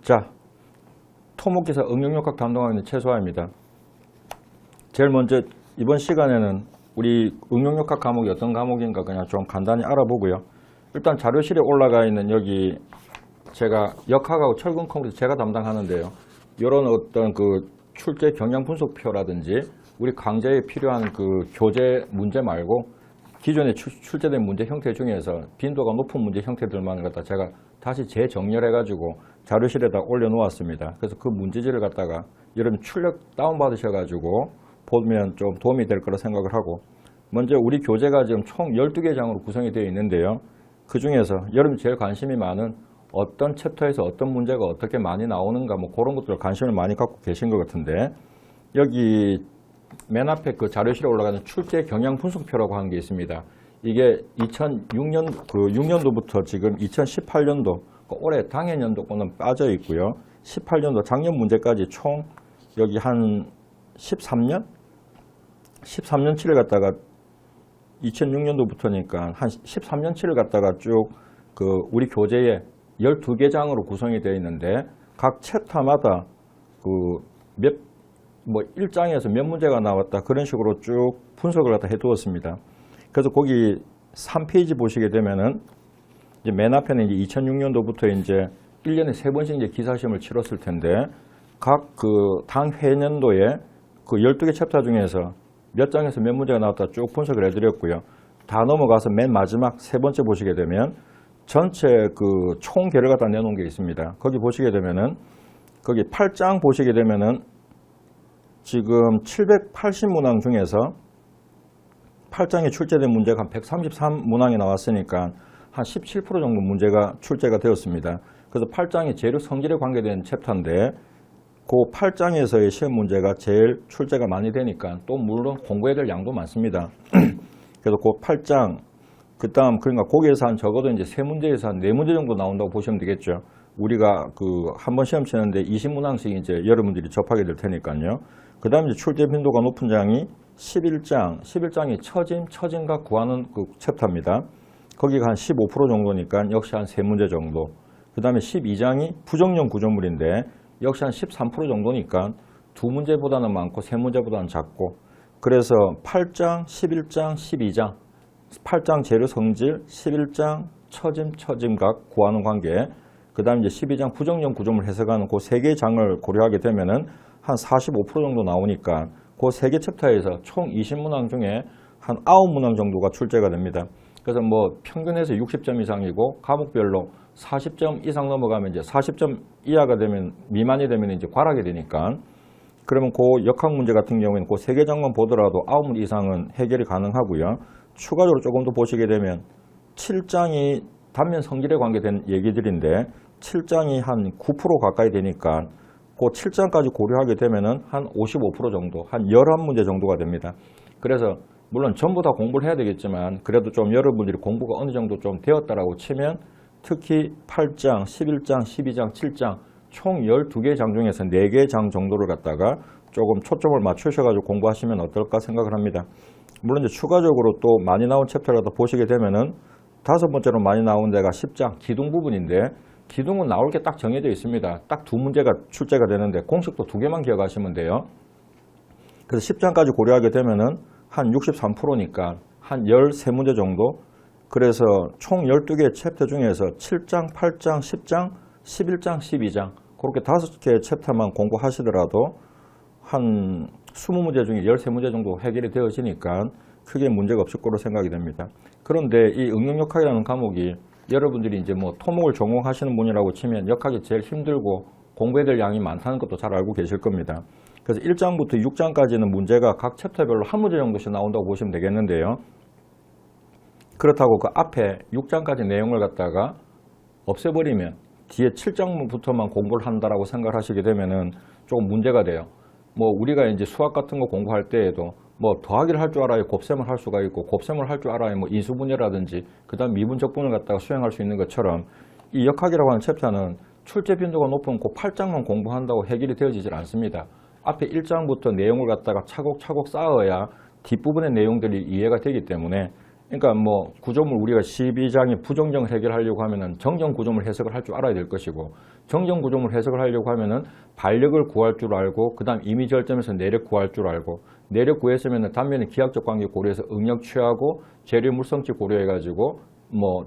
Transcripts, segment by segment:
자, 토목기사 응용역학 담당하고 있는 최소아입니다. 제일 먼저 이번 시간에는 우리 응용역학 과목이 어떤 과목인가 그냥 좀 간단히 알아보고요. 일단 자료실에 올라가 있는 여기 제가 역학하고 철근 컴퓨터 제가 담당하는데요. 이런 어떤 그 출제 경향 분석표라든지 우리 강좌에 필요한 그 교재 문제 말고 기존에 출제된 문제 형태 중에서 빈도가 높은 문제 형태들만 갖다 제가 다시 재정렬해가지고 자료실에다 올려놓았습니다. 그래서 그 문제지를 갖다가 여러분 출력 다운받으셔가지고 보면 좀 도움이 될 거라 생각을 하고, 먼저 우리 교재가 지금 총 12개 장으로 구성이 되어 있는데요. 그 중에서 여러분 제일 관심이 많은 어떤 챕터에서 어떤 문제가 어떻게 많이 나오는가 뭐 그런 것들 관심을 많이 갖고 계신 것 같은데, 여기 맨 앞에 그 자료실에 올라가는 출제 경향 분석표라고 하는 게 있습니다. 이게 2006년, 6년도부터 지금 2018년도, 올해 당해년도권은 빠져 있고요. 18년도 작년 문제까지 총 여기 한 13년치를 갖다가 2006년도부터니까 한 13년치를 갖다가 쭉 그 우리 교재에 12개 장으로 구성이 되어 있는데 각 챕터마다 그 1장에서 몇 문제가 나왔다 그런 식으로 쭉 분석을 갖다 해 두었습니다. 그래서 거기 3페이지 보시게 되면은 이제 맨 앞에는 이제 2006년도부터 이제 1년에 3번씩 이제 기사시험을 치렀을 텐데 각 그 당 회년도에 그 12개 챕터 중에서 몇 장에서 몇 문제가 나왔다 쭉 분석을 해드렸고요. 다 넘어가서 맨 마지막 세 번째 보시게 되면 전체 그 총계를 갖다 내놓은 게 있습니다. 거기 보시게 되면은 거기 8장 보시게 되면은 지금 780문항 중에서 8장에 출제된 문제가 한 133문항이 나왔으니까 한 17% 정도 문제가 출제가 되었습니다. 그래서 8장이 재료 성질에 관계된 챕터인데 그 8장에서의 시험 문제가 제일 출제가 많이 되니까 또 물론 공부해야 될 양도 많습니다. 그래서 그 8장, 그 다음 그러니까 거기에서 한 적어도 이제 3문제에서 한 4문제 정도 나온다고 보시면 되겠죠. 우리가 그 한 번 시험 치는데 20문항씩 이제 여러분들이 접하게 될 테니까요. 그 다음 이제 출제 빈도가 높은 장이 11장이 처짐과 구하는 그 챕터입니다. 거기가 한 15% 정도니까 역시 한 3문제 정도. 그 다음에 12장이 부정형 구조물인데 역시 한 13% 정도니까 2문제보다는 많고 3문제보다는 작고, 그래서 8장, 11장, 12장, 8장 재료 성질, 11장 처짐각 구하는 관계, 그 다음 이제 12장 부정형 구조물 해석하는 그 3개의 장을 고려하게 되면은 한 45% 정도 나오니까 그 3개 챕터에서 총 20문항 중에 한 9문항 정도가 출제가 됩니다. 그래서 뭐 평균에서 60점 이상이고 과목별로 40점 이상 넘어가면 이제 40점 이하가 되면 미만이 되면 이제 과락이 되니까, 그러면 그 역학 문제 같은 경우에는 그 3개 장만 보더라도 9문제 이상은 해결이 가능하고요. 추가적으로 조금 더 보시게 되면 7장이 단면 성질에 관계된 얘기들인데 7장이 한 9% 가까이 되니까 그 7장까지 고려하게 되면은 한 55% 정도, 한 11문제 정도가 됩니다. 그래서 물론 전부 다 공부를 해야 되겠지만 그래도 좀 여러분들이 공부가 어느 정도 좀 되었다라고 치면 특히 8장, 11장, 12장, 7장 총 12개 장 중에서 4개 장 정도를 갖다가 조금 초점을 맞추셔가지고 공부하시면 어떨까 생각을 합니다. 물론 이제 추가적으로 또 많이 나온 챕터를 또 보시게 되면은 5번째로 많이 나온 데가 10장 기둥 부분인데, 기둥은 나올 게 딱 정해져 있습니다. 딱 2문제가 출제가 되는데 공식도 2개만 기억하시면 돼요. 그래서 10장까지 고려하게 되면은 한 63%니까 한 13문제 정도. 그래서 총 12개 챕터 중에서 7장, 8장, 10장, 11장, 12장 그렇게 5개 챕터만 공부하시더라도 한 20문제 중에 13문제 정도 해결이 되어지니까 크게 문제가 없을 거로 생각이 됩니다. 그런데 이 응용역학이라는 과목이 여러분들이 이제 뭐 토목을 전공하시는 분이라고 치면 역학이 제일 힘들고 공부해야 될 양이 많다는 것도 잘 알고 계실 겁니다. 그래서 1장부터 6장까지는 문제가 각 챕터별로 한 문제 정도씩 나온다고 보시면 되겠는데요. 그렇다고 그 앞에 6장까지 내용을 갖다가 없애버리면 뒤에 7장부터만 공부를 한다라고 생각을 하시게 되면은 조금 문제가 돼요. 뭐 우리가 이제 수학 같은 거 공부할 때에도 뭐 더하기를 할 줄 알아야 곱셈을 할 수가 있고 곱셈을 할 줄 알아야 뭐 인수분해라든지 그 다음 미분적분을 갖다가 수행할 수 있는 것처럼 이 역학이라고 하는 챕터는 출제 빈도가 높은 그 8장만 공부한다고 해결이 되어지질 않습니다. 앞에 1장부터 내용을 갖다가 차곡차곡 쌓아야 뒷부분의 내용들이 이해가 되기 때문에 그러니까 뭐 구조물 우리가 12장의 부정정을 해결하려고 하면은 정정 구조물 해석을 할 줄 알아야 될 것이고, 정정 구조물 해석을 하려고 하면은 반력을 구할 줄 알고, 그다음 이미 절점에서 내력 구할 줄 알고, 내력 구했으면은 단면의 기하학적 관계 고려해서 응력 취하고 재료 물성치 고려해가지고 뭐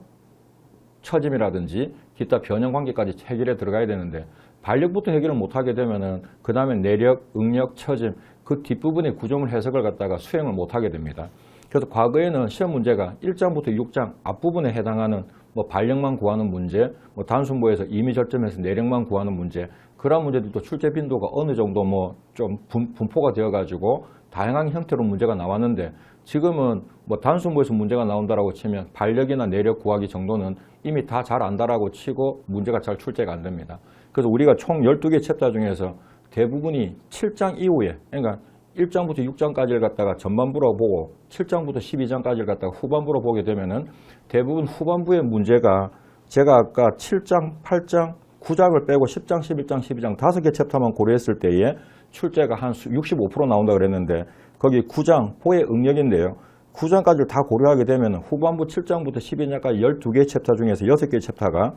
처짐이라든지 기타 변형 관계까지 해결에 들어가야 되는데, 반력부터 해결을 못하게 되면은 그 다음에 내력, 응력, 처짐 그 뒷부분의 구조물 해석을 갖다가 수행을 못하게 됩니다. 그래서 과거에는 시험 문제가 1장부터 6장 앞부분에 해당하는 뭐 반력만 구하는 문제, 뭐 단순부에서 이미 절점에서 내력만 구하는 문제, 그런 문제들도 출제 빈도가 어느 정도 뭐 좀 분포가 되어 가지고 다양한 형태로 문제가 나왔는데, 지금은 뭐 단순부에서 문제가 나온다라고 치면 반력이나 내력 구하기 정도는 이미 다 잘 안다라고 치고 문제가 잘 출제가 안 됩니다. 그래서 우리가 총 12개 챕터 중에서 대부분이 7장 이후에, 그러니까 1장부터 6장까지를 갖다가 전반부로 보고 7장부터 12장까지를 갖다가 후반부로 보게 되면은 대부분 후반부의 문제가 제가 아까 7장, 8장, 9장을 빼고 10장, 11장, 12장 5개 챕터만 고려했을 때에 출제가 한 65% 나온다 그랬는데, 거기 9장, 보의 응력인데요. 9장까지를 다 고려하게 되면 후반부 7장부터 12장까지 12개 챕터 중에서 6개 챕터가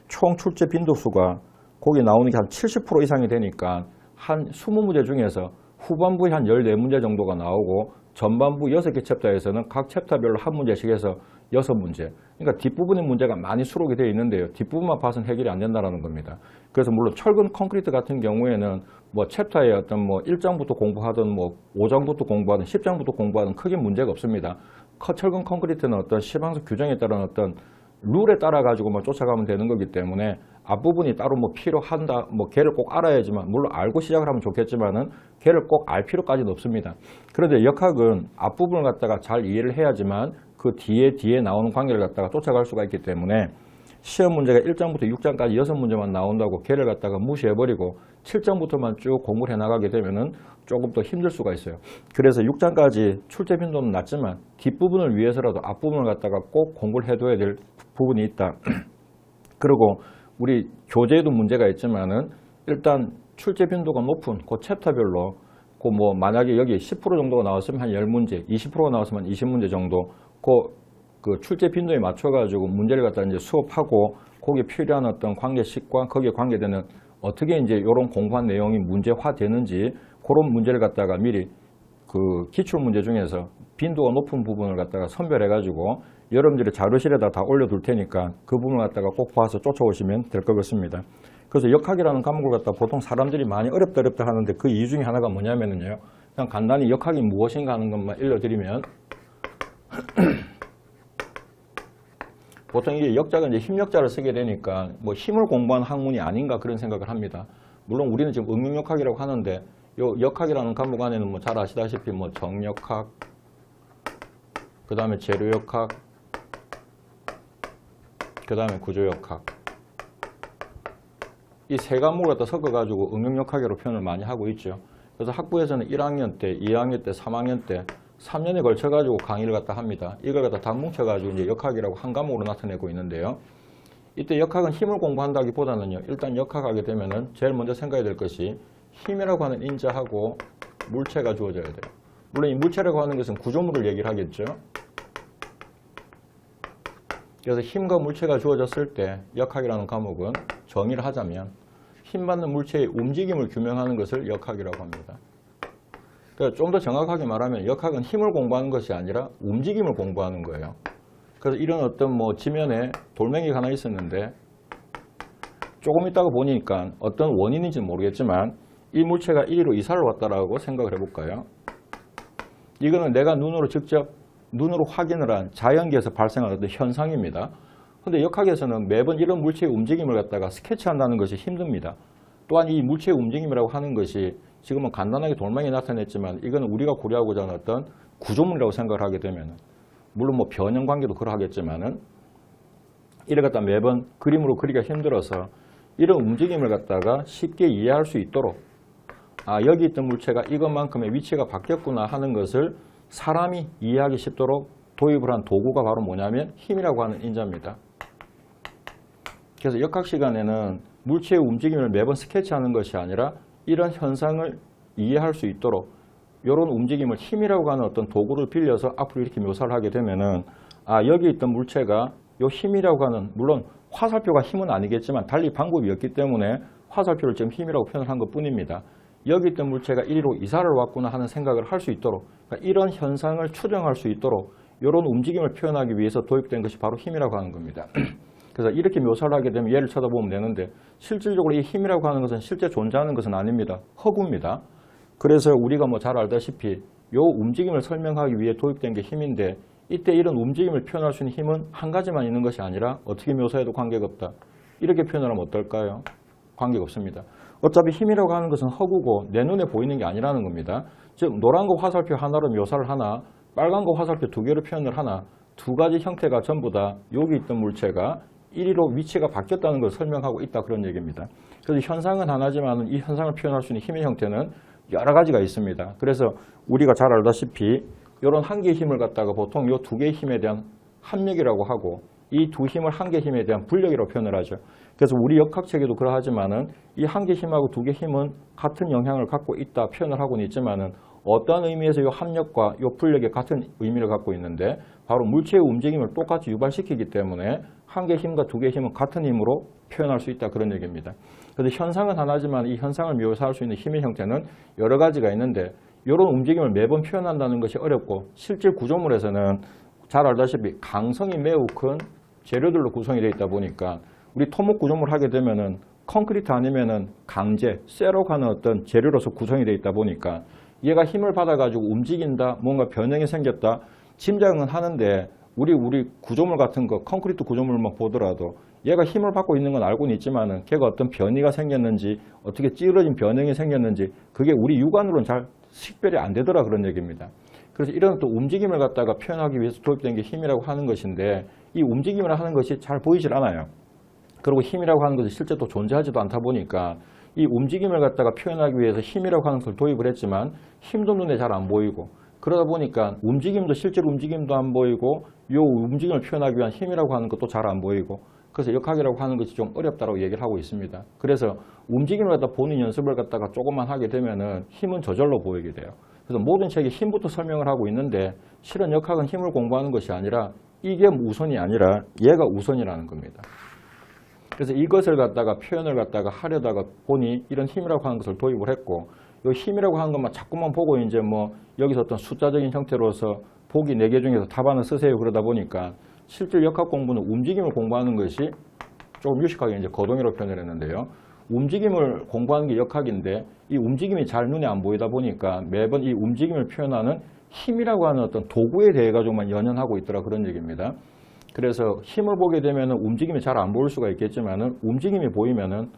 총 출제 빈도수가 거기 나오는 게 한 70% 이상이 되니까 한 20문제 중에서 후반부에 한 14문제 정도가 나오고, 전반부 6개 챕터에서는 각 챕터별로 한 문제씩 해서 6문제. 그러니까 뒷부분의 문제가 많이 수록이 되어 있는데요. 뒷부분만 봐서는 해결이 안 된다는 겁니다. 그래서 물론 철근 콘크리트 같은 경우에는 뭐 챕터의 어떤 뭐 1장부터 공부하든 뭐 5장부터 공부하든 10장부터 공부하든 크게 문제가 없습니다. 철근 콘크리트는 어떤 시방석 규정에 따른 어떤 룰에 따라 가지고만 쫓아가면 되는 거기 때문에 앞부분이 따로 뭐 필요한다, 뭐 걔를 꼭 알아야지만, 물론 알고 시작을 하면 좋겠지만은 걔를 꼭 알 필요까지는 없습니다. 그런데 역학은 앞부분을 갖다가 잘 이해를 해야지만 그 뒤에 나오는 관계를 갖다가 쫓아갈 수가 있기 때문에, 시험 문제가 1장부터 6장까지 6문제만 나온다고 걔를 갖다가 무시해버리고 7장부터만 쭉 공부를 해나가게 되면은 조금 더 힘들 수가 있어요. 그래서 6장까지 출제 빈도는 낮지만 뒷부분을 위해서라도 앞부분을 갖다가 꼭 공부를 해둬야 될 부분이 있다. 그리고 우리 교재에도 문제가 있지만은 일단 출제 빈도가 높은 그 챕터별로 그 뭐 만약에 여기 10% 정도가 나왔으면 한 10문제, 20%가 나왔으면 20문제 정도 그 출제 빈도에 맞춰가지고 문제를 갖다 이제 수업하고 거기에 필요한 어떤 관계식과 거기에 관계되는 어떻게 이제 이런 공부한 내용이 문제화 되는지 그런 문제를 갖다가 미리 그 기출 문제 중에서 빈도가 높은 부분을 갖다가 선별해가지고 여러분들이 자료실에다 다 올려둘 테니까 그 부분을 갖다가 꼭 봐서 쫓아오시면 될 것 같습니다. 그래서 역학이라는 과목을 갖다 보통 사람들이 많이 어렵다 하는데 그 이유 중에 하나가 뭐냐면요. 그냥 간단히 역학이 무엇인가 하는 것만 알려드리면 보통 이게 역자가 이제 힘역자를 쓰게 되니까 뭐 힘을 공부한 학문이 아닌가 그런 생각을 합니다. 물론 우리는 지금 응용역학이라고 하는데 요 역학이라는 과목 안에는 뭐 잘 아시다시피 뭐 정역학, 그 다음에 재료역학, 그 다음에 구조역학, 이 세 과목을 갖다 섞어가지고 응용역학으로 표현을 많이 하고 있죠. 그래서 학부에서는 1학년 때, 2학년 때, 3학년 때 3년에 걸쳐가지고 강의를 갖다 합니다. 이걸 갖다 다 뭉쳐가지고 이제 역학이라고 한 과목으로 나타내고 있는데요. 이때 역학은 힘을 공부한다기보다는요. 일단 역학하게 되면은 제일 먼저 생각해야 될 것이 힘이라고 하는 인자하고 물체가 주어져야 돼요. 물론 이 물체라고 하는 것은 구조물을 얘기를 하겠죠. 그래서 힘과 물체가 주어졌을 때 역학이라는 과목은 정의를 하자면 힘받는 물체의 움직임을 규명하는 것을 역학이라고 합니다. 그러니까 좀 더 정확하게 말하면 역학은 힘을 공부하는 것이 아니라 움직임을 공부하는 거예요. 그래서 이런 어떤 뭐 지면에 돌멩이가 하나 있었는데 조금 있다가 보니까 어떤 원인인지는 모르겠지만 이 물체가 이리로 이사를 왔다라고 생각을 해볼까요? 이거는 내가 눈으로 확인을 한 자연계에서 발생하는 어떤 현상입니다. 그런데 역학에서는 매번 이런 물체의 움직임을 갖다가 스케치한다는 것이 힘듭니다. 또한 이 물체의 움직임이라고 하는 것이 지금은 간단하게 돌멩이 나타냈지만 이거는 우리가 고려하고자 하는 어떤 구조물이라고 생각을 하게 되면, 물론 뭐 변형 관계도 그러하겠지만은 이를 갖다 매번 그림으로 그리기가 힘들어서 이런 움직임을 갖다가 쉽게 이해할 수 있도록, 아 여기 있던 물체가 이것만큼의 위치가 바뀌었구나 하는 것을 사람이 이해하기 쉽도록 도입을 한 도구가 바로 뭐냐면 힘이라고 하는 인자입니다. 그래서 역학 시간에는 물체의 움직임을 매번 스케치하는 것이 아니라 이런 현상을 이해할 수 있도록 이런 움직임을 힘이라고 하는 어떤 도구를 빌려서 앞으로 이렇게 묘사를 하게 되면은 여기 있던 물체가 요 힘이라고 하는, 물론 화살표가 힘은 아니겠지만 달리 방법이 없기 때문에 화살표를 지금 힘이라고 표현을 한 것뿐입니다. 여기 있던 물체가 이리로 이사를 왔구나 하는 생각을 할 수 있도록, 그러니까 이런 현상을 추정할 수 있도록 이런 움직임을 표현하기 위해서 도입된 것이 바로 힘이라고 하는 겁니다. 그래서 이렇게 묘사를 하게 되면 얘를 쳐다보면 되는데, 실질적으로 이 힘이라고 하는 것은 실제 존재하는 것은 아닙니다. 허구입니다. 그래서 우리가 뭐 잘 알다시피 이 움직임을 설명하기 위해 도입된 게 힘인데, 이때 이런 움직임을 표현할 수 있는 힘은 한 가지만 있는 것이 아니라 어떻게 묘사해도 관계가 없다. 이렇게 표현하면 어떨까요? 관계가 없습니다. 어차피 힘이라고 하는 것은 허구고 내 눈에 보이는 게 아니라는 겁니다. 즉 노란 거 화살표 하나로 묘사를 하나, 빨간 거 화살표 두 개로 표현을 하나, 두 가지 형태가 전부 다 여기 있던 물체가 이리로 위치가 바뀌었다는 걸 설명하고 있다, 그런 얘기입니다. 그래서 현상은 하나지만 이 현상을 표현할 수 있는 힘의 형태는 여러 가지가 있습니다. 그래서 우리가 잘 알다시피 이런 한 개의 힘을 갖다가 보통 이 두 개의 힘에 대한 합력이라고 하고, 이 두 힘을 한 개의 힘에 대한 불력이라고 표현을 하죠. 그래서 우리 역학책에도 그러하지만은 이 한 개 힘하고 두 개 힘은 같은 영향을 갖고 있다 표현을 하고는 있지만은, 어떠한 의미에서 이 합력과 이 불력이 같은 의미를 갖고 있는데, 바로 물체의 움직임을 똑같이 유발시키기 때문에 한 개 힘과 두 개 힘은 같은 힘으로 표현할 수 있다, 그런 얘기입니다. 그래서 현상은 하나지만 이 현상을 묘사할 수 있는 힘의 형태는 여러 가지가 있는데, 이런 움직임을 매번 표현한다는 것이 어렵고, 실제 구조물에서는 잘 알다시피 강성이 매우 큰 재료들로 구성이 되어 있다 보니까, 우리 토목 구조물 하게 되면은 콘크리트 아니면은 강재, 쇠로 하는 어떤 재료로서 구성이 되어 있다 보니까 얘가 힘을 받아가지고 움직인다, 뭔가 변형이 생겼다, 짐작은 하는데, 우리 구조물 같은 거, 콘크리트 구조물만 보더라도 얘가 힘을 받고 있는 건 알고는 있지만은 걔가 어떤 변이가 생겼는지, 어떻게 찌그러진 변형이 생겼는지, 그게 우리 육안으로는 잘 식별이 안 되더라, 그런 얘기입니다. 그래서 이런 또 움직임을 갖다가 표현하기 위해서 도입된 게 힘이라고 하는 것인데, 이 움직임을 하는 것이 잘 보이질 않아요. 그리고 힘이라고 하는 것이 실제 또 존재하지도 않다 보니까 이 움직임을 갖다가 표현하기 위해서 힘이라고 하는 것을 도입을 했지만 힘도 눈에 잘 안 보이고, 그러다 보니까 움직임도, 실제로 움직임도 안 보이고, 이 움직임을 표현하기 위한 힘이라고 하는 것도 잘 안 보이고, 그래서 역학이라고 하는 것이 좀 어렵다고 얘기를 하고 있습니다. 그래서 움직임을 갖다 보는 연습을 갖다가 조금만 하게 되면은 힘은 저절로 보이게 돼요. 그래서 모든 책에 힘부터 설명을 하고 있는데, 실은 역학은 힘을 공부하는 것이 아니라 이게 우선이 아니라 얘가 우선이라는 겁니다. 그래서 이것을 갖다가 표현을 갖다가 하려다가 보니 이런 힘이라고 하는 것을 도입을 했고, 이 힘이라고 하는 것만 자꾸만 보고 이제 뭐 여기서 어떤 숫자적인 형태로서 보기 4개 중에서 답안을 쓰세요 그러다 보니까, 실제 역학 공부는 움직임을 공부하는 것이 조금 유식하게 이제 거동이라고 표현을 했는데요. 움직임을 공부하는 게 역학인데, 이 움직임이 잘 눈에 안 보이다 보니까 매번 이 움직임을 표현하는 힘이라고 하는 어떤 도구에 대해 가지고만 연연하고 있더라, 그런 얘기입니다. 그래서 힘을 보게 되면 움직임이 잘 안 보일 수가 있겠지만은, 움직임이 보이면은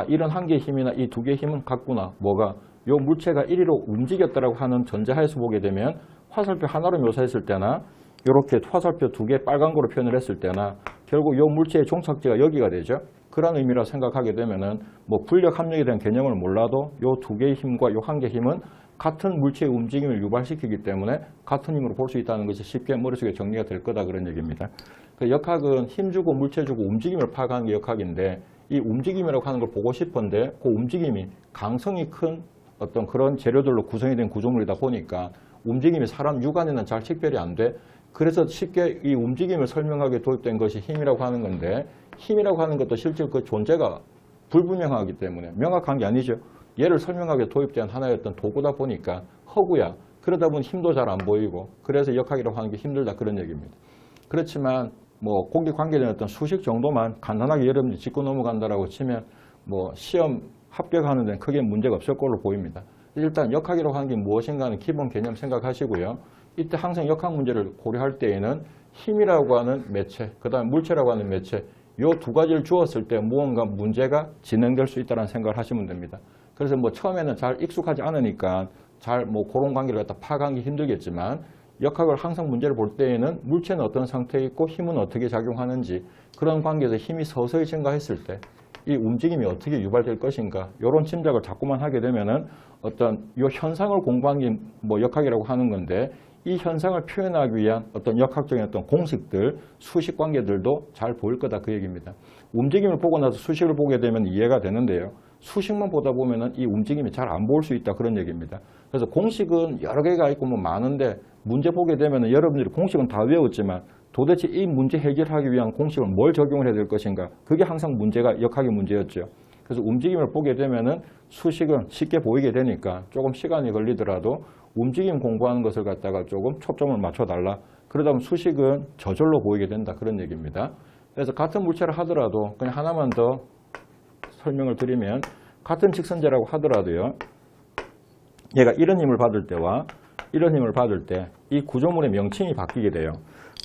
이런 한 개의 힘이나 이 두 개의 힘은 같구나, 뭐가 요 물체가 이리로 움직였다라고 하는 전제하에서 보게 되면, 화살표 하나로 묘사했을 때나 이렇게 화살표 두 개 빨간 거로 표현을 했을 때나 결국 요 물체의 종착지가 여기가 되죠. 그런 의미라 생각하게 되면은 뭐 불력 합력에 대한 개념을 몰라도 요 두 개의 힘과 요 한 개의 힘은 같은 물체의 움직임을 유발시키기 때문에 같은 힘으로 볼 수 있다는 것이 쉽게 머릿속에 정리가 될 거다, 그런 얘기입니다. 그 역학은 힘주고 물체 주고 움직임을 파악하는 게 역학인데, 이 움직임이라고 하는 걸 보고 싶은데 그 움직임이 강성이 큰 어떤 그런 재료들로 구성이 된 구조물이다 보니까 움직임이 사람 육안에는 잘 식별이 안 돼. 그래서 쉽게 이 움직임을 설명하게 도입된 것이 힘이라고 하는 건데, 힘이라고 하는 것도 실제 그 존재가 불분명하기 때문에 명확한 게 아니죠. 얘를 설명하게 도입된 하나의 어떤 도구다 보니까 허구야. 그러다 보니 힘도 잘 안 보이고, 그래서 역학이라고 하는 게 힘들다, 그런 얘기입니다. 그렇지만 뭐 거기 관계된 어떤 수식 정도만 간단하게 여러분들이 짚고 넘어간다라고 치면 뭐 시험 합격하는 데는 크게 문제가 없을 걸로 보입니다. 일단 역학이라고 하는 게 무엇인가는 기본 개념 생각하시고요. 이때 항상 역학 문제를 고려할 때에는 힘이라고 하는 매체, 그 다음에 물체라고 하는 매체, 이 두 가지를 주었을 때 무언가 문제가 진행될 수 있다는 생각을 하시면 됩니다. 그래서 뭐 처음에는 잘 익숙하지 않으니까 잘 뭐 그런 관계를 갖다 파악하기 힘들겠지만, 역학을 항상 문제를 볼 때에는 물체는 어떤 상태에 있고 힘은 어떻게 작용하는지, 그런 관계에서 힘이 서서히 증가했을 때 이 움직임이 어떻게 유발될 것인가, 이런 짐작을 자꾸만 하게 되면은 어떤 이 현상을 공부하는 게 뭐 역학이라고 하는 건데, 이 현상을 표현하기 위한 어떤 역학적인 어떤 공식들, 수식 관계들도 잘 보일 거다, 그 얘기입니다. 움직임을 보고 나서 수식을 보게 되면 이해가 되는데요. 수식만 보다 보면은 이 움직임이 잘 안 보일 수 있다, 그런 얘기입니다. 그래서 공식은 여러 개가 있고 뭐 많은데, 문제 보게 되면은 여러분들이 공식은 다 외웠지만 도대체 이 문제 해결하기 위한 공식을 뭘 적용을 해야 될 것인가. 그게 항상 문제가 역학의 문제였죠. 그래서 움직임을 보게 되면은 수식은 쉽게 보이게 되니까 조금 시간이 걸리더라도 움직임 공부하는 것을 갖다가 조금 초점을 맞춰달라. 그러다 보면 수식은 저절로 보이게 된다. 그런 얘기입니다. 그래서 같은 물체를 하더라도 그냥 하나만 더 설명을 드리면 같은 직선제라고 하더라도요. 얘가 이런 힘을 받을 때와 이런 힘을 받을 때 이 구조물의 명칭이 바뀌게 돼요.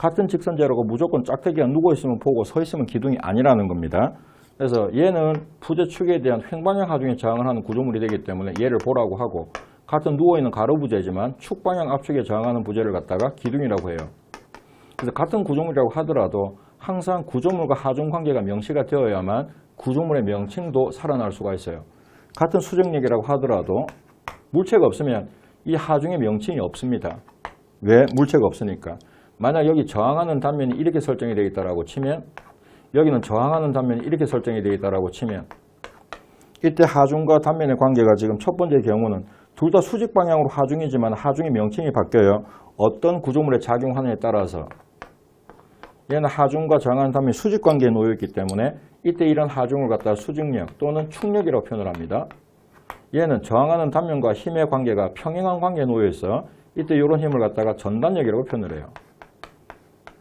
같은 직선제라고 무조건 짝대기가 누워있으면 보고 서있으면 기둥이 아니라는 겁니다. 그래서 얘는 부재축에 대한 횡방향 하중에 저항을 하는 구조물이 되기 때문에 얘를 보라고 하고 같은 누워있는 가로부재지만 축방향 압축에 저항하는 부재를 갖다가 기둥이라고 해요. 그래서 같은 구조물이라고 하더라도 항상 구조물과 하중 관계가 명시가 되어야만 구조물의 명칭도 살아날 수가 있어요. 같은 수정력이라고 하더라도 물체가 없으면 이 하중의 명칭이 없습니다. 왜? 물체가 없으니까. 만약 여기 저항하는 단면이 이렇게 설정이 되어 있다고 치면 여기는 저항하는 단면이 이렇게 설정이 되어 있다고 치면 이때 하중과 단면의 관계가 지금 첫 번째 경우는 둘 다 수직 방향으로 하중이지만 하중의 명칭이 바뀌어요. 어떤 구조물에 작용하느냐에 따라서 얘는 하중과 저항하는 단면이 수직 관계에 놓여 있기 때문에 이때 이런 하중을 갖다가 수직력 또는 축력이라고 표현을 합니다. 얘는 저항하는 단면과 힘의 관계가 평행한 관계에 놓여 있어 이때 이런 힘을 갖다가 전단력이라고 표현을 해요.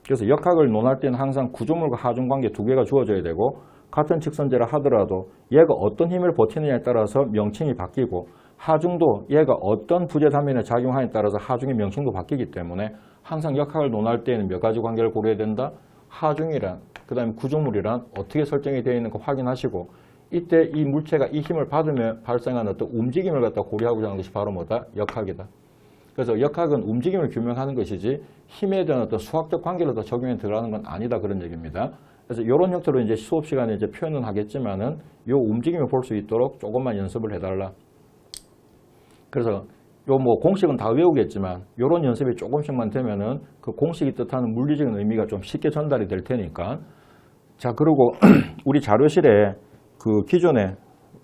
그래서 역학을 논할 때는 항상 구조물과 하중 관계 두 개가 주어져야 되고 같은 직선제라 하더라도 얘가 어떤 힘을 버티느냐에 따라서 명칭이 바뀌고 하중도 얘가 어떤 부재 단면에 작용하느냐에 따라서 하중의 명칭도 바뀌기 때문에 항상 역학을 논할 때에는 몇 가지 관계를 고려해야 된다. 하중이란 그 다음에 구조물이란 어떻게 설정이 되어 있는 거 확인하시고 이때 이 물체가 이 힘을 받으면 발생하는 어떤 움직임을 갖다 고려하고자 하는 것이 바로 뭐다? 역학이다. 그래서 역학은 움직임을 규명하는 것이지 힘에 대한 어떤 수학적 관계를 더 적용해 들어가는 건 아니다. 그런 얘기입니다. 그래서 이런 형태로 이제 수업 시간에 이제 표현은 하겠지만은 이 움직임을 볼 수 있도록 조금만 연습을 해달라. 그래서 요 뭐 공식은 다 외우겠지만 이런 연습이 조금씩만 되면은 그 공식이 뜻하는 물리적인 의미가 좀 쉽게 전달이 될 테니까. 자, 그리고 우리 자료실에 그 기존에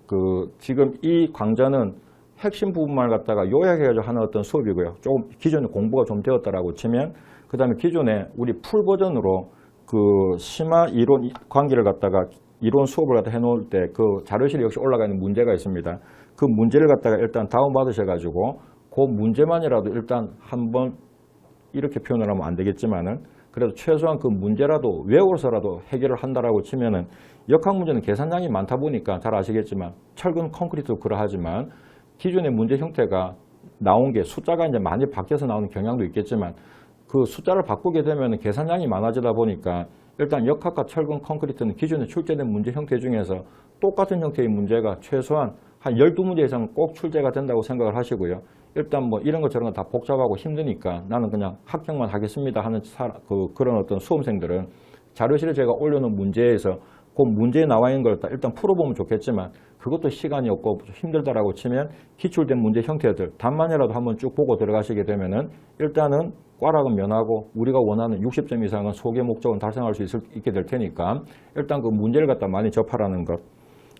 그 지금 이 강좌는 핵심 부분만 갖다가 요약해가지고 하는 어떤 수업이고요. 조금 기존에 공부가 좀 되었다라고 치면 그 다음에 기존에 우리 풀 버전으로 그 심화 이론 관계를 갖다가 이론 수업을 갖다 해놓을 때 그 자료실에 역시 올라가 있는 문제가 있습니다. 그 문제를 갖다가 일단 다운받으셔가지고 그 문제만이라도 일단 한번 이렇게 표현을 하면 안 되겠지만은 그래도 최소한 그 문제라도 외워서라도 해결을 한다라고 치면은 역학 문제는 계산량이 많다 보니까 잘 아시겠지만 철근 콘크리트도 그러하지만 기존의 문제 형태가 나온 게 숫자가 이제 많이 바뀌어서 나오는 경향도 있겠지만 그 숫자를 바꾸게 되면 계산량이 많아지다 보니까 일단 역학과 철근 콘크리트는 기존에 출제된 문제 형태 중에서 똑같은 형태의 문제가 최소한 한 12문제 이상 꼭 출제가 된다고 생각을 하시고요. 일단 뭐 이런 것 저런 거 다 복잡하고 힘드니까 나는 그냥 합격만 하겠습니다 하는 그런 어떤 수험생들은 자료실에 제가 올려놓은 문제에서 그 문제에 나와 있는 걸 일단 풀어보면 좋겠지만 그것도 시간이 없고 힘들다라고 치면 기출된 문제 형태들 단만이라도 한번 쭉 보고 들어가시게 되면은 일단은 꽈락은 면하고 우리가 원하는 60점 이상은 소개 목적은 달성할 수 있게 될 테니까 일단 그 문제를 갖다 많이 접하라는 것.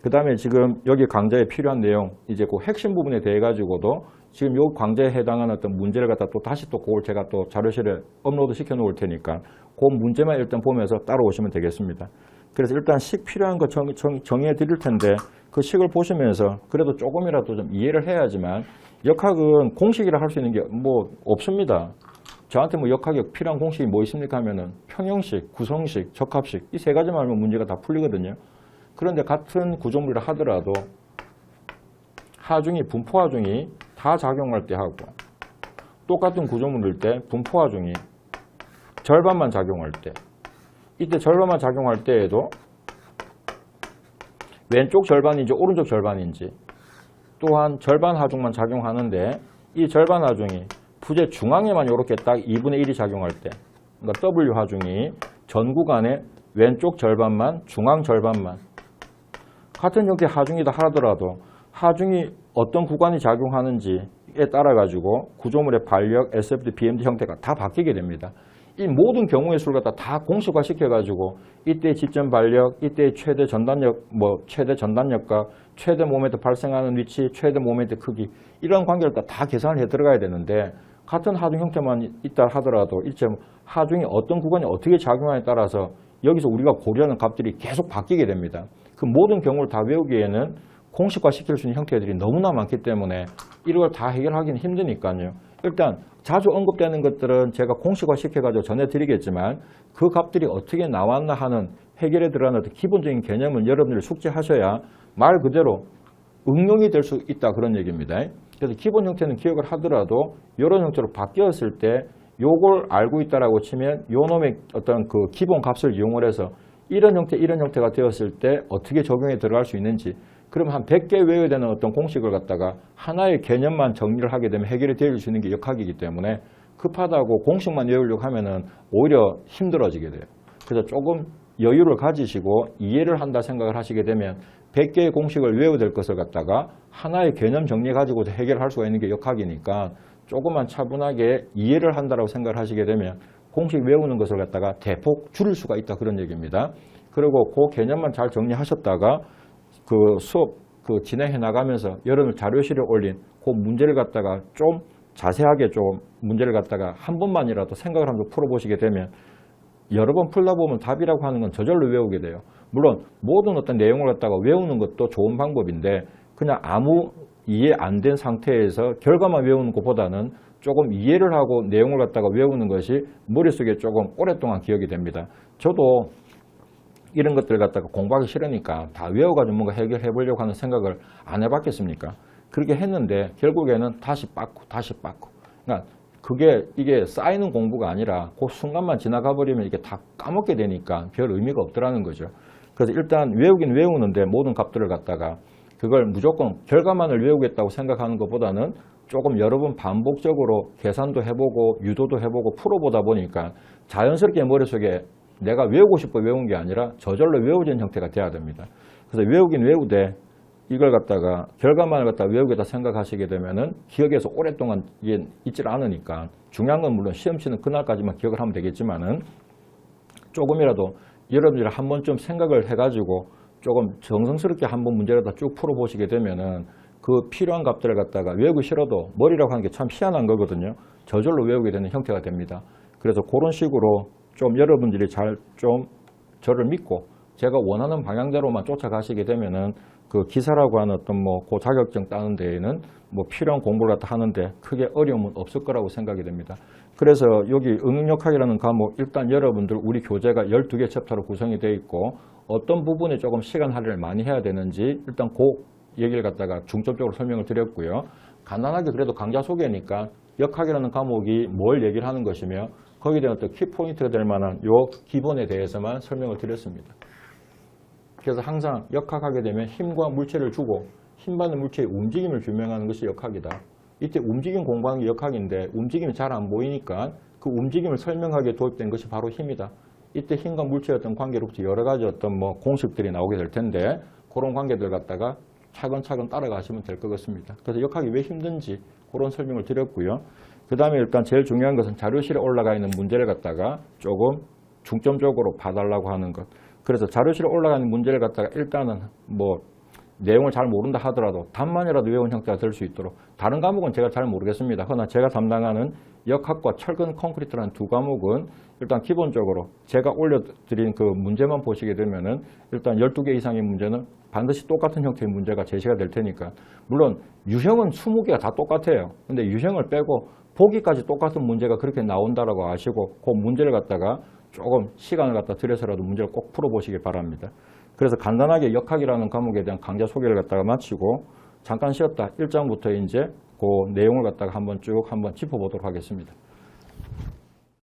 그 다음에 지금 여기 강좌에 필요한 내용 이제 그 핵심 부분에 대해 가지고도 지금 요 강좌에 해당하는 어떤 문제를 갖다 또 다시 또 그걸 제가 또 자료실에 업로드 시켜 놓을 테니까 그 문제만 일단 보면서 따라오시면 되겠습니다. 그래서 일단 식 필요한 거 정해 드릴 텐데 그 식을 보시면서 그래도 조금이라도 좀 이해를 해야지만 역학은 공식이라 할 수 있는 게 뭐 없습니다. 저한테 뭐 역학에 필요한 공식이 뭐 있습니까 하면은 평형식, 구성식, 적합식 이 세 가지만 알면 문제가 다 풀리거든요. 그런데 같은 구조물이라 하더라도 하중이 분포하중이 다 작용할 때 하고 똑같은 구조물일 때 분포하중이 절반만 작용할 때 이때 절반만 작용할 때에도 왼쪽 절반인지 오른쪽 절반인지 또한 절반 하중만 작용하는데 이 절반 하중이 부재 중앙에만 이렇게 딱 2분의 1이 작용할 때 그러니까 W 하중이 전 구간에 왼쪽 절반만 중앙 절반만 같은 형태의 하중이다 하더라도 하중이 어떤 구간이 작용하는지에 따라 가지고 구조물의 발력, SFD, BMD 형태가 다 바뀌게 됩니다. 이 모든 경우의 수를 갖다 다 공식화 시켜가지고 이때 지점 발력, 이때 최대 전단력, 최대 전단력과 최대 모멘트 발생하는 위치, 최대 모멘트 크기 이런 관계를 다 계산을 해 들어가야 되는데 같은 하중 형태만 있다 하더라도 일체 하중이 어떤 구간이 어떻게 작용하냐에 따라서 여기서 우리가 고려하는 값들이 계속 바뀌게 됩니다. 그 모든 경우를 다 외우기에는 공식화 시킬 수 있는 형태들이 너무나 많기 때문에 이걸 다 해결하기는 힘드니까요. 일단 자주 언급되는 것들은 제가 공식화 시켜가지고 전해드리겠지만 그 값들이 어떻게 나왔나 하는 해결에 들어가는 기본적인 개념을 여러분들이 숙지하셔야 말 그대로 응용이 될 수 있다 그런 얘기입니다. 그래서 기본 형태는 기억을 하더라도 이런 형태로 바뀌었을 때 요걸 알고 있다라고 치면 요 놈의 어떤 그 기본 값을 이용을 해서 이런 형태가 되었을 때 어떻게 적용에 들어갈 수 있는지, 그러면 한 100개 외워야 되는 어떤 공식을 갖다가 하나의 개념만 정리를 하게 되면 해결이 될 수 있는 게 역학이기 때문에 급하다고 공식만 외우려고 하면은 오히려 힘들어지게 돼요. 그래서 조금 여유를 가지시고 이해를 한다 생각을 하시게 되면 100개의 공식을 외워야 될 것을 갖다가 하나의 개념 정리해 가지고 해결할 수가 있는 게 역학이니까 조금만 차분하게 이해를 한다라고 생각을 하시게 되면 공식 외우는 것을 갖다가 대폭 줄일 수가 있다 그런 얘기입니다. 그리고 그 개념만 잘 정리하셨다가 그 수업 진행해 나가면서 여러분 자료실에 올린 그 문제를 갖다가 좀 자세하게 좀 문제를 갖다가 한 번만이라도 생각을 하면서 풀어보시게 되면 여러 번 풀다 보면 답이라고 하는 건 저절로 외우게 돼요. 물론 모든 어떤 내용을 갖다가 외우는 것도 좋은 방법인데 그냥 아무 이해 안 된 상태에서 결과만 외우는 것보다는 조금 이해를 하고 내용을 갖다가 외우는 것이 머릿속에 조금 오랫동안 기억이 됩니다. 저도 이런 것들 갖다가 공부하기 싫으니까 다 외워가지고 뭔가 해결해 보려고 하는 생각을 안 해봤겠습니까? 그렇게 했는데 결국에는 다시 빻고 그러니까 이게 쌓이는 공부가 아니라 그 순간만 지나가 버리면 이게 다 까먹게 되니까 별 의미가 없더라는 거죠. 그래서 일단 외우긴 외우는데 모든 값들을 갖다가 그걸 무조건 결과만을 외우겠다고 생각하는 것보다는 조금 여러 번 반복적으로 계산도 해보고 유도도 해보고 풀어보다 보니까 자연스럽게 머릿속에 내가 외우고 싶어 외운 게 아니라 저절로 외워진 형태가 돼야 됩니다. 그래서 외우긴 외우되 이걸 갖다가 결과만을 갖다가 외우겠다 생각하시게 되면은 기억에서 오랫동안 이게 있질 않으니까 중요한 건 물론 시험 치는 그날까지만 기억을 하면 되겠지만은 조금이라도 여러분들이 한 번쯤 생각을 해가지고 조금 정성스럽게 한번 문제를 다 쭉 풀어보시게 되면은 그 필요한 값들을 갖다가 외우기 싫어도 머리라고 하는 게 참 희한한 거거든요. 저절로 외우게 되는 형태가 됩니다. 그래서 그런 식으로 좀 여러분들이 잘 좀 저를 믿고 제가 원하는 방향대로만 쫓아가시게 되면은 그 기사라고 하는 어떤 그 자격증 따는 데에는 필요한 공부를 갖다 하는데 크게 어려움은 없을 거라고 생각이 됩니다. 그래서 여기 응용역학이라는 과목 일단 여러분들 우리 교재가 12개 챕터로 구성이 되어 있고 어떤 부분에 조금 시간 할애를 많이 해야 되는지 일단 그 얘기를 갖다가 중점적으로 설명을 드렸고요. 간단하게 그래도 강좌 소개니까 역학이라는 과목이 뭘 얘기를 하는 것이며 거기에 대한 어떤 키포인트가 될 만한 요 기본에 대해서만 설명을 드렸습니다. 그래서 항상 역학하게 되면 힘과 물체를 주고 힘받는 물체의 움직임을 규명하는 것이 역학이다. 이때 움직임 공부하는 게 역학인데 움직임이 잘 안 보이니까 그 움직임을 설명하기에 도입된 것이 바로 힘이다. 이때 힘과 물체의 어떤 관계로부터 여러 가지 어떤 공식들이 나오게 될 텐데 그런 관계들 갖다가 차근차근 따라가시면 될 것 같습니다. 그래서 역학이 왜 힘든지 그런 설명을 드렸고요. 그 다음에 일단 제일 중요한 것은 자료실에 올라가 있는 문제를 갖다가 조금 중점적으로 봐달라고 하는 것. 그래서 자료실에 올라가 있는 문제를 갖다가 일단은 내용을 잘 모른다 하더라도 답만이라도 외운 형태가 될 수 있도록 다른 과목은 제가 잘 모르겠습니다. 그러나 제가 담당하는 역학과 철근 콘크리트라는 두 과목은 일단 기본적으로 제가 올려드린 그 문제만 보시게 되면은 일단 12개 이상의 문제는 반드시 똑같은 형태의 문제가 제시가 될 테니까 물론 유형은 20개가 다 똑같아요. 근데 유형을 빼고 보기까지 똑같은 문제가 그렇게 나온다라고 아시고 그 문제를 갖다가 조금 시간을 갖다 들여서라도 문제를 꼭 풀어보시기 바랍니다. 그래서 간단하게 역학이라는 과목에 대한 강좌 소개를 갖다가 마치고 잠깐 쉬었다 1장부터 이제 그 내용을 갖다가 한번 쭉 짚어보도록 하겠습니다.